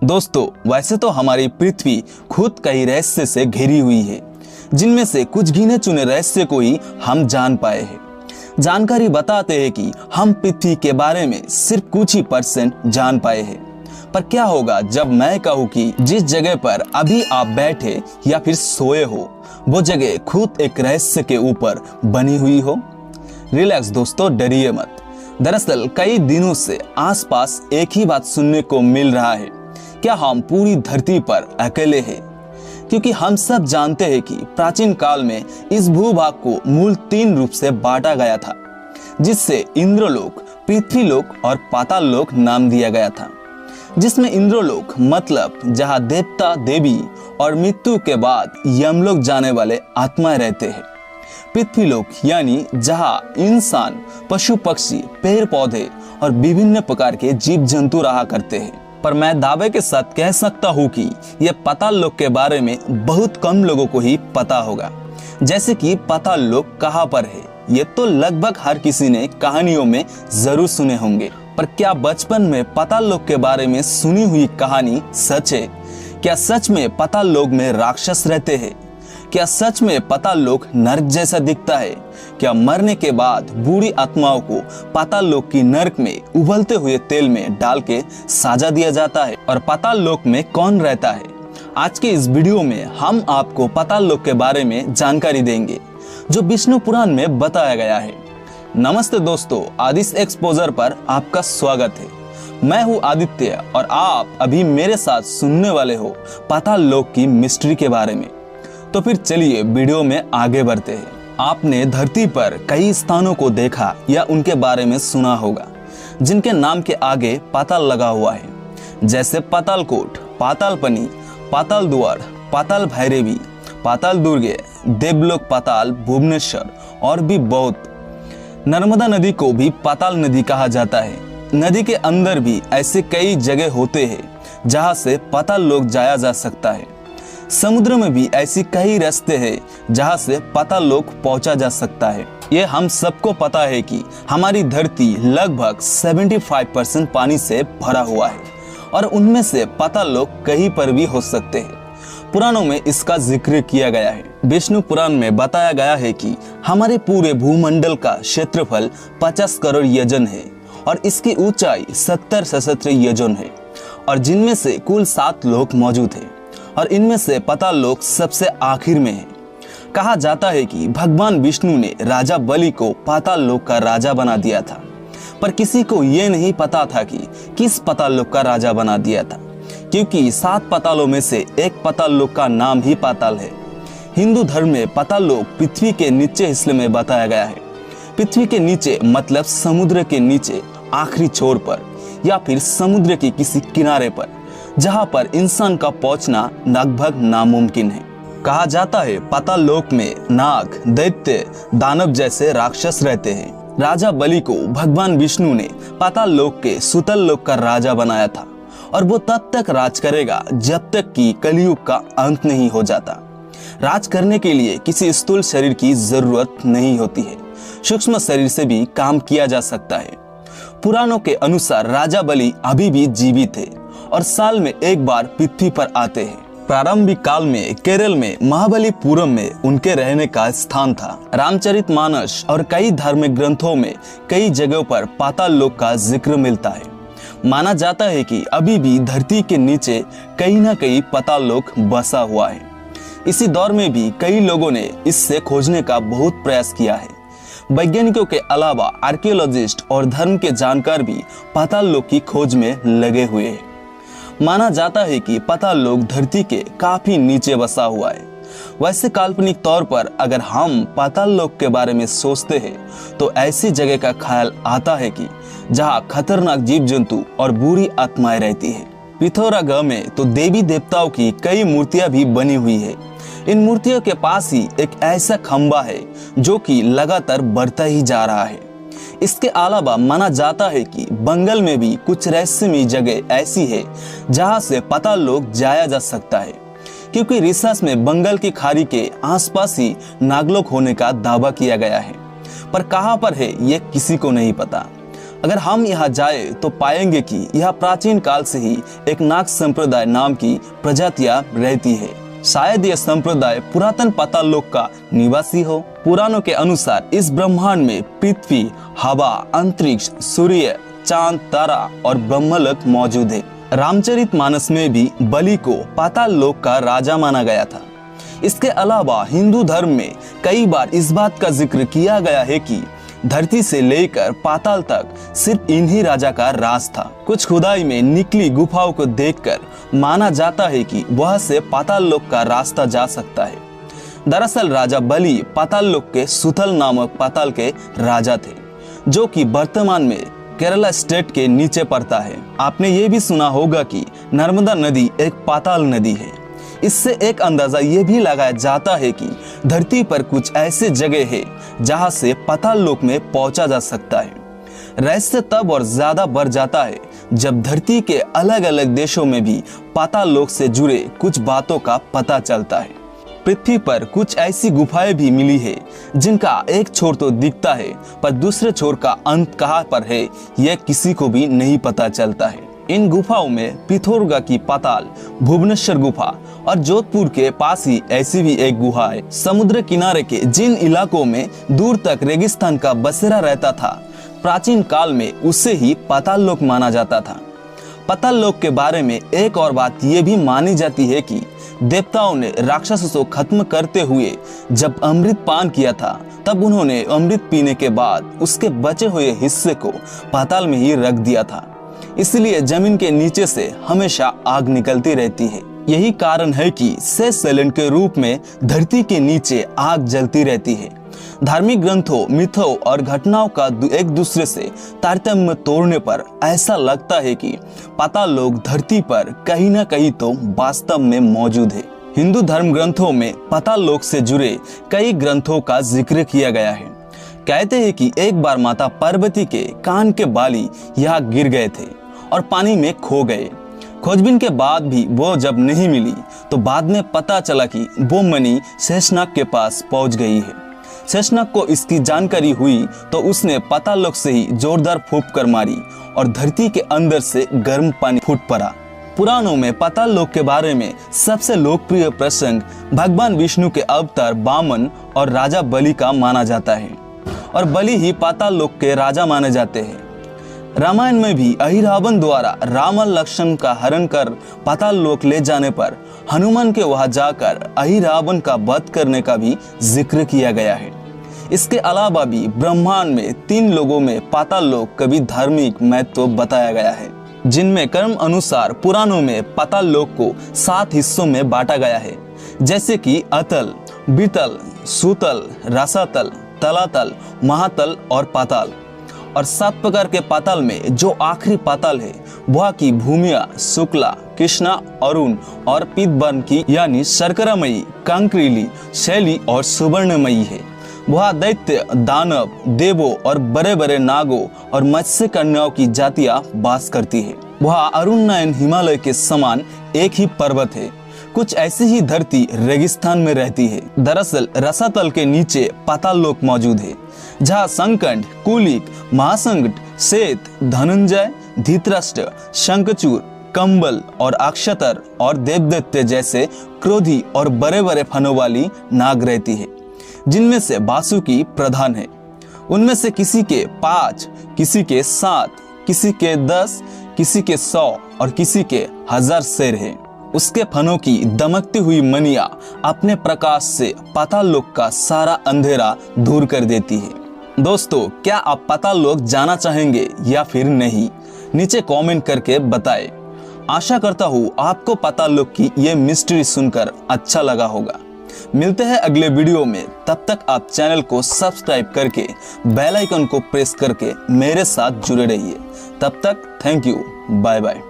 दोस्तों, वैसे तो हमारी पृथ्वी खुद कई रहस्य से घिरी हुई है, जिनमें से कुछ गिने चुने रहस्य को ही हम जान पाए हैं। जानकारी बताते हैं कि हम पृथ्वी के बारे में सिर्फ कुछ ही % जान पाए हैं। पर क्या होगा जब मैं कहूँ कि जिस जगह पर अभी आप बैठे या फिर सोए हो, वो जगह खुद एक रहस्य के ऊपर बनी हुई हो? रिलैक्स दोस्तों, डरिए मत। दरअसल कई दिनों से आसपास एक ही बात सुनने को मिल रहा है, क्या हम पूरी धरती पर अकेले हैं? क्योंकि हम सब जानते हैं कि प्राचीन काल में इस भूभाग को मूल 3 रूप से बांटा गया था, जिससे इंद्रलोक, पृथ्वीलोक और पाताल लोक नाम दिया गया था। जिसमें इंद्रलोक मतलब जहां देवता देवी और मृत्यु के बाद यमलोक जाने वाले आत्माएं रहते हैं। पृथ्वीलोक यानी जहां इंसान, पशु पक्षी, पेड़ पौधे और विभिन्न प्रकार के जीव जंतु रहा करते हैं। पर मैं दावे के साथ कह सकता हूँ कि यह पाताल लोक के बारे में बहुत कम लोगों को ही पता होगा। जैसे कि पाताल लोक कहाँ पर है, ये तो लगभग हर किसी ने कहानियों में जरूर सुने होंगे। पर क्या बचपन में पाताल लोक के बारे में सुनी हुई कहानी सच है? क्या सच में पाताल लोक में राक्षस रहते हैं? क्या सच में पाताल लोक नरक जैसा दिखता है? क्या मरने के बाद बुरी आत्माओं को पाताल लोक की नरक में उबलते हुए तेल में डाल के सजा दिया जाता है? और पाताल लोक में कौन रहता है? आज के इस वीडियो में हम आपको पाताल लोक के बारे में जानकारी देंगे, जो विष्णु पुराण में बताया गया है। नमस्ते दोस्तों, आदित्य एक्सपोजर पर आपका स्वागत है। मैं हूँ आदित्य और आप अभी मेरे साथ सुनने वाले हो पाताल लोक की मिस्ट्री के बारे में। तो फिर चलिए वीडियो में आगे बढ़ते हैं। आपने धरती पर कई स्थानों को देखा या उनके बारे में सुना होगा, जिनके नाम के आगे पाताल लगा हुआ है, जैसे पाताल कोट, पाताल पनी, पाताल द्वार, पाताल भैरवी, पाताल दुर्गे, देवलोक पाताल, भुवनेश्वर और भी बहुत। नर्मदा नदी को भी पाताल नदी कहा जाता है। नदी के अंदर भी ऐसे कई जगह होते हैं जहां से पाताल लोक जाया जा सकता है। समुद्र में भी ऐसी कई रास्ते हैं जहां से पाताल लोक पहुंचा जा सकता है। ये हम सबको पता है कि हमारी धरती लगभग 75% पानी से भरा हुआ है और उनमें से पाताल लोक कहीं पर भी हो सकते हैं। पुराणों में इसका जिक्र किया गया है। विष्णु पुराण में बताया गया है कि हमारे पूरे भूमंडल का क्षेत्रफल 50 करोड़ योजन है और इसकी ऊंचाई 70 सहस्त्र योजन है, और जिनमें से कुल 7 लोक मौजूद है और इनमें से पाताल लोक सबसे आखिर में है। कहा जाता है कि भगवान विष्णु ने राजा बलि को पाताल लोक का राजा बना दिया था, पर किसी को यह नहीं पता था कि किस पाताल लोक का राजा बना दिया था, क्योंकि 7 पातालों में से एक पाताल लोक का नाम ही पाताल है। हिंदू धर्म में पाताल लोक पृथ्वी के नीचे हिस्से में बताया गया है। पृथ्वी के नीचे मतलब समुद्र के नीचे आखिरी छोर पर या फिर समुद्र के किसी किनारे पर, जहां पर इंसान का पहुंचना लगभग नामुमकिन है। कहा जाता है पाताल लोक में नाग, दैत्य, दानव जैसे राक्षस रहते हैं। राजा बलि को भगवान विष्णु ने पाताल लोक के सुतल लोक का राजा बनाया था, और वो तब तक राज करेगा जब तक कि कलयुग का अंत नहीं हो जाता। राज करने के लिए किसी स्थूल शरीर की जरूरत नहीं होती है, सूक्ष्म शरीर से भी काम किया जा सकता है। पुराणों के अनुसार राजा बलि अभी भी जीवित है और साल में एक बार पृथ्वी पर आते हैं। प्रारंभिक काल में केरल में महाबलीपुरम में उनके रहने का स्थान था। रामचरितमानस और कई धार्मिक ग्रंथों में कई जगहों पर पाताल लोक का जिक्र मिलता है। माना जाता है कि अभी भी धरती के नीचे कहीं ना कहीं पाताल लोक बसा हुआ है। इसी दौर में भी कई लोगों ने इससे खोजने का बहुत प्रयास किया है। वैज्ञानिकों के अलावा आर्कियोलॉजिस्ट और धर्म के जानकार भी पाताल लोक की खोज में लगे हुए हैं। माना जाता है कि पाताल लोक धरती के काफी नीचे बसा हुआ है। वैसे काल्पनिक तौर पर अगर हम पाताल लोक के बारे में सोचते हैं तो ऐसी जगह का ख्याल आता है कि जहां खतरनाक जीव जंतु और बुरी आत्माएं रहती है। पिथौरागढ़ में तो देवी देवताओं की कई मूर्तियां भी बनी हुई है। इन मूर्तियों के पास ही एक ऐसा खंबा है जो कि लगातार बढ़ता ही जा रहा है। इसके अलावा माना जाता है कि बंगाल में भी कुछ रहस्यमयी जगह ऐसी है जहां से पाताल लोक जाया जा सकता है, क्योंकि रिसर्च में बंगाल की खाड़ी के आसपास ही नागलोक होने का दावा किया गया है। पर कहां पर है ये किसी को नहीं पता। अगर हम यहाँ जाए तो पाएंगे कि यह प्राचीन काल से ही एक नाग संप्रदाय नाम की प्रजातियां रहती है। शायद यह संप्रदाय पुरातन पाताल लोक का निवासी हो। पुराणों के अनुसार इस ब्रह्मांड में पृथ्वी, हवा, अंतरिक्ष, सूर्य, चांद, तारा और ब्रह्मलोक मौजूद है। रामचरितमानस में भी बलि को पाताल लोक का राजा माना गया था। इसके अलावा हिंदू धर्म में कई बार इस बात का जिक्र किया गया है कि धरती से लेकर पाताल तक सिर्फ इन्हीं राजा का राज था। कुछ खुदाई में निकली गुफाओं को देखकर माना जाता है कि वह से पाताल लोक का रास्ता जा सकता है। दरअसल राजा बलि पाताल लोक के सुथल नामक पाताल के राजा थे, जो कि वर्तमान में केरला स्टेट के नीचे पड़ता है। आपने ये भी सुना होगा कि नर्मदा नदी एक पाताल नदी है। इससे एक अंदाजा ये भी लगाया जाता है कि धरती पर कुछ ऐसे जगह है जहां से पाताल लोक में पहुंचा जा सकता है। रहस्य तब और ज्यादा बढ़ जाता है जब धरती के अलग अलग देशों में भी पाताल लोक से जुड़े कुछ बातों का पता चलता है। पृथ्वी पर कुछ ऐसी गुफाएं भी मिली है जिनका एक छोर तो दिखता है, पर दूसरे छोर का अंत कहाँ पर है यह किसी को भी नहीं पता चलता है। इन गुफाओं में पिथौरागढ़ की पाताल, भुवनेश्वर गुफा और जोधपुर के पास ही ऐसी भी एक गुहा है। समुद्र किनारे के जिन इलाकों में दूर तक रेगिस्तान का बसेरा रहता था, प्राचीन काल में उसे ही पाताल लोक माना जाता था। पाताल लोक के बारे में एक और बात ये भी मानी जाती है कि देवताओं ने राक्षसों को खत्म करते हुए जब अमृत पान किया था, तब उन्होंने अमृत पीने के बाद उसके बचे हुए हिस्से को पाताल में ही रख दिया था। इसलिए जमीन के नीचे से हमेशा आग निकलती रहती है। यही कारण है कि शेष सैलेंट के रूप में धरती के नीचे आग जलती रहती है। धार्मिक ग्रंथों, मिथों और घटनाओं का एक दूसरे से तारतम्य तोड़ने पर ऐसा लगता है कि पाताल लोक धरती पर कहीं न कहीं तो वास्तव में मौजूद है। हिंदू धर्म ग्रंथों में पाताल लोक से जुड़े कई ग्रंथों का जिक्र किया गया है। कहते हैं कि एक बार माता पार्वती के कान के बाली यहाँ गिर गए थे और पानी में खो गए। खोजबीन के बाद भी वो जब नहीं मिली तो बाद में पता चला कि वो मणि शेषनाग के पास पहुंच गई है। शेषनाग को इसकी जानकारी हुई तो उसने पाताल लोक से ही जोरदार फूंक कर मारी और धरती के अंदर से गर्म पानी फूट पड़ा। पुराणों में पाताल लोक के बारे में सबसे लोकप्रिय प्रसंग भगवान विष्णु के अवतार वामन और राजा बलि का माना जाता है, और बलि ही पाताल लोक के राजा माने जाते हैं। रामायण में भी अहिरावण द्वारा राम और लक्ष्मण का हरण कर पाताल लोक ले जाने पर हनुमान के वहां जाकर अहिरावण का वध करने का भी जिक्र किया गया है। इसके अलावा भी ब्रह्मांड में 3 लोगों में पाताल लोक का भी धार्मिक महत्व बताया गया है, जिनमें कर्म अनुसार पुराणों में पाताल लोक को 7 हिस्सों में बांटा गया है, जैसे कि अतल, बीतल, सुतल, रसातल, तलातल, महातल और पाताल। और 7 प्रकार के पाताल में जो आखिरी पाताल है वह की भूमिया, शुक्ला, कृष्णा, अरुण और पीतवर्ण की यानी शर्करामयी, कंकरीली, शैली और सुवर्णमयी है। वह दैत्य, दानव, देवों और बड़े बड़े नागों और मत्स्य कन्याओं की जातियां वास करती है। वह अरुण नयन हिमालय के समान एक ही पर्वत है। कुछ ऐसी ही धरती रेगिस्तान में रहती है। दरअसल रसातल के नीचे पाताल लोक मौजूद है, जहाँ संकट, कुलिक, महासंकट, श्वेत, धनंजय, धृतराष्ट्र, शंखचूड़, कंबल और अक्षतर और देवदत्ते जैसे क्रोधी और बड़े बड़े फनों वाली नाग रहती है, जिनमें से वासुकी प्रधान है। उनमें से किसी के 5, किसी के 7, किसी के 10, किसी के 100 और किसी के 1000 सिर है। उसके फनों की दमकती हुई मनिया अपने प्रकाश से पाताल लोक का सारा अंधेरा दूर कर देती है। दोस्तों, क्या आप पाताल लोक जाना चाहेंगे या फिर नहीं? नीचे कमेंट करके बताएं। आशा करता हूँ आपको पाताल लोक की ये मिस्ट्री सुनकर अच्छा लगा होगा। मिलते हैं अगले वीडियो में, तब तक आप चैनल को सब्सक्राइब करके बेल आइकन को प्रेस करके मेरे साथ जुड़े रहिए। तब तक थैंक यू, बाय बाय।